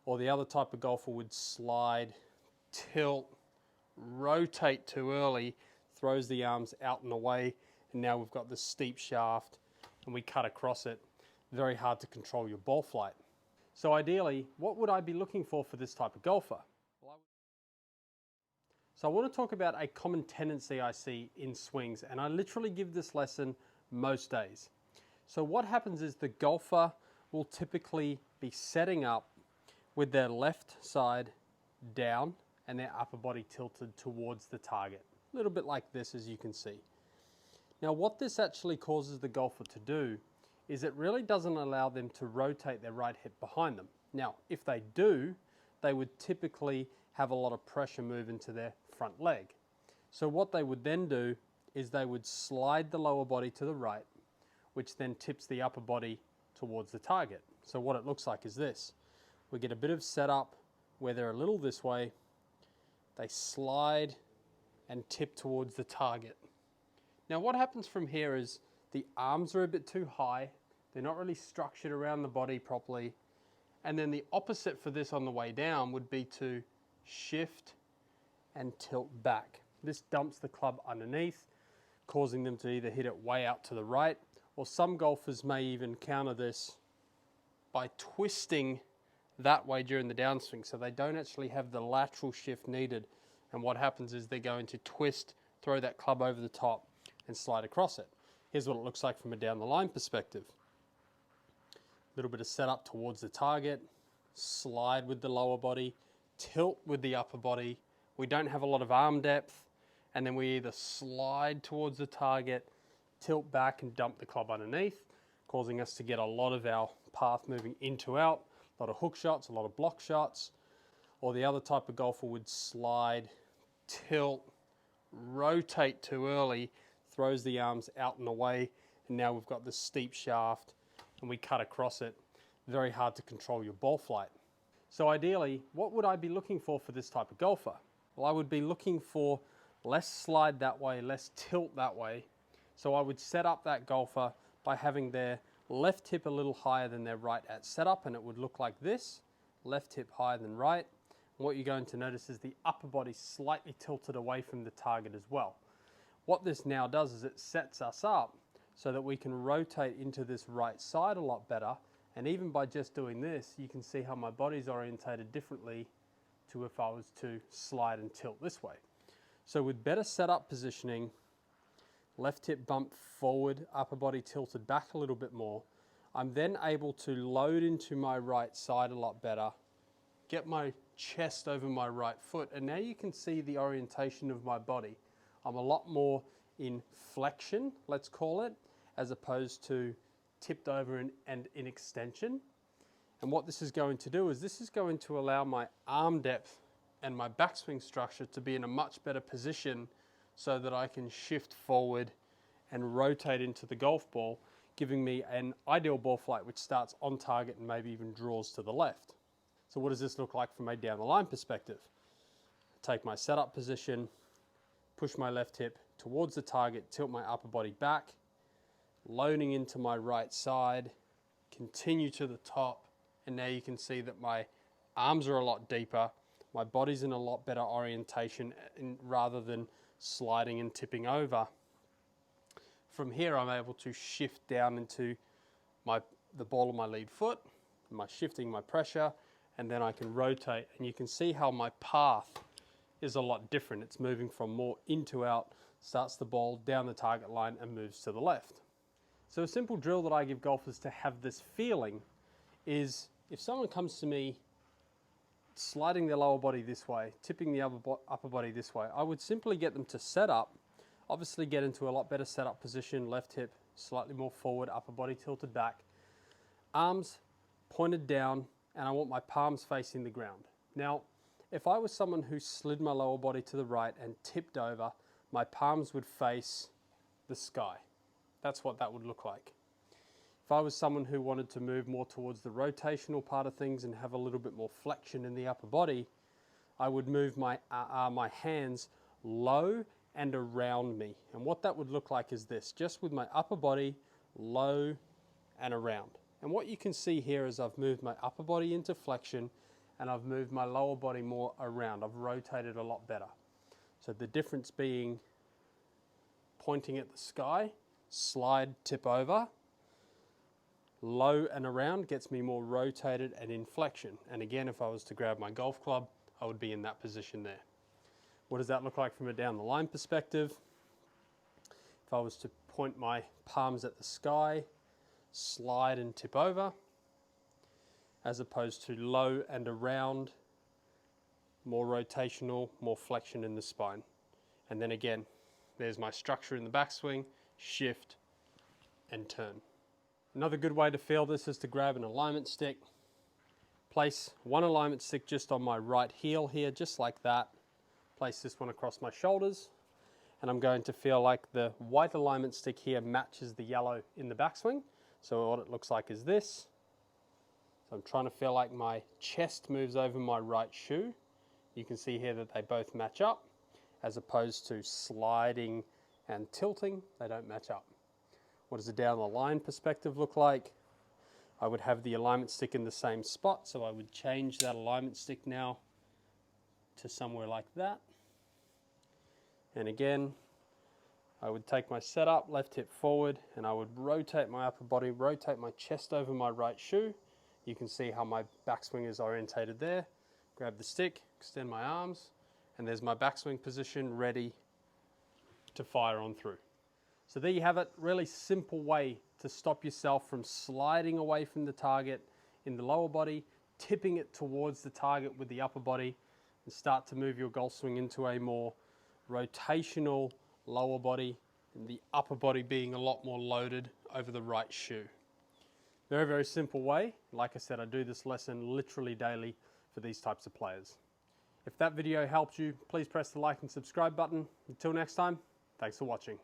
Or the other type of golfer would slide, tilt, rotate too early, throws the arms out and away, and now we've got this steep shaft and we cut across it. Very hard to control your ball flight. So ideally, what would I be looking for this type of golfer? So I want to talk about a common tendency I see in swings, and I literally give this lesson most days. So what happens is the golfer will typically be setting up with their left side down and their upper body tilted towards the target. A little bit like this, as you can see. Now what this actually causes the golfer to do is it really doesn't allow them to rotate their right hip behind them. Now, if they do, they would typically have a lot of pressure move into their front leg. So what they would then do is they would slide the lower body to the right, which then tips the upper body towards the target. So what it looks like is this. We get a bit of setup where they're a little this way, they slide and tip towards the target. Now what happens from here is the arms are a bit too high, they're not really structured around the body properly, and then the opposite for this on the way down would be to shift and tilt back. This dumps the club underneath, causing them to either hit it way out to the right, or some golfers may even counter this by twisting that way during the downswing, so they don't actually have the lateral shift needed. And what happens is they're going to twist, throw that club over the top and slide across it. Here's what it looks like from a down the line perspective. A little bit of setup towards the target, slide with the lower body, tilt with the upper body. We don't have a lot of arm depth, and then we either slide towards the target, tilt back and dump the club underneath, causing us to get a lot of our path moving in to out, a lot of hook shots, a lot of block shots. Or the other type of golfer would slide, tilt, rotate too early, throws the arms out and away, and now we've got this steep shaft and we cut across it. Very hard to control your ball flight. So ideally, what would I be looking for this type of golfer? Well, I would be looking for less slide that way, less tilt that way. So I would set up that golfer by having their left hip a little higher than their right at setup, and it would look like this, left hip higher than right. And what you're going to notice is the upper body slightly tilted away from the target as well. What this now does is it sets us up so that we can rotate into this right side a lot better, and even by just doing this, you can see how my body's orientated differently to if I was to slide and tilt this way. So with better setup positioning, left hip bumped forward, upper body tilted back a little bit more, I'm then able to load into my right side a lot better, get my chest over my right foot, and now you can see the orientation of my body. I'm a lot more in flexion, let's call it, as opposed to tipped over and in extension. And what this is going to do is this is going to allow my arm depth and my backswing structure to be in a much better position so that I can shift forward and rotate into the golf ball, giving me an ideal ball flight which starts on target and maybe even draws to the left. So what does this look like from a down the line perspective? Take my setup position, push my left hip towards the target, tilt my upper body back, loading into my right side, continue to the top, and now you can see that my arms are a lot deeper, my body's in a lot better orientation rather than sliding and tipping over. From here I'm able to shift down into the ball of my lead foot, shifting my pressure, and then I can rotate, and you can see how my path is a lot different. It's moving from more in to out, starts the ball down the target line and moves to the left. So a simple drill that I give golfers to have this feeling is if someone comes to me sliding their lower body this way, tipping the upper body this way, I would simply get them to set up, obviously get into a lot better setup position, left hip slightly more forward, upper body tilted back, arms pointed down, and I want my palms facing the ground. Now, if I was someone who slid my lower body to the right and tipped over, my palms would face the sky. That's what that would look like. If I was someone who wanted to move more towards the rotational part of things and have a little bit more flexion in the upper body, I would move my hands low and around me. And what that would look like is this, just with my upper body low and around. And what you can see here is I've moved my upper body into flexion and I've moved my lower body more around. I've rotated a lot better. So the difference being pointing at the sky, slide, tip over, low and around gets me more rotated and in flexion. And again, if I was to grab my golf club, I would be in that position there. What does that look like from a down the line perspective? If I was to point my palms at the sky, slide and tip over, as opposed to low and around, more rotational, more flexion in the spine. And then again, there's my structure in the backswing, shift and turn. Another good way to feel this is to grab an alignment stick, place one alignment stick just on my right heel here, just like that. Place this one across my shoulders, and I'm going to feel like the white alignment stick here matches the yellow in the backswing. So what it looks like is this. So I'm trying to feel like my chest moves over my right shoe. You can see here that they both match up, as opposed to sliding and tilting, they don't match up. What does a down the line perspective look like? I would have the alignment stick in the same spot, so I would change that alignment stick now to somewhere like that. And again, I would take my setup, left hip forward, and I would rotate my upper body, rotate my chest over my right shoe. You can see how my backswing is orientated there. Grab the stick, extend my arms, and there's my backswing position ready to fire on through. So there you have it, really simple way to stop yourself from sliding away from the target in the lower body, tipping it towards the target with the upper body, and start to move your golf swing into a more rotational lower body, and the upper body being a lot more loaded over the right shoe. Very, very simple way. Like I said, I do this lesson literally daily for these types of players. If that video helped you, please press the like and subscribe button. Until next time, thanks for watching.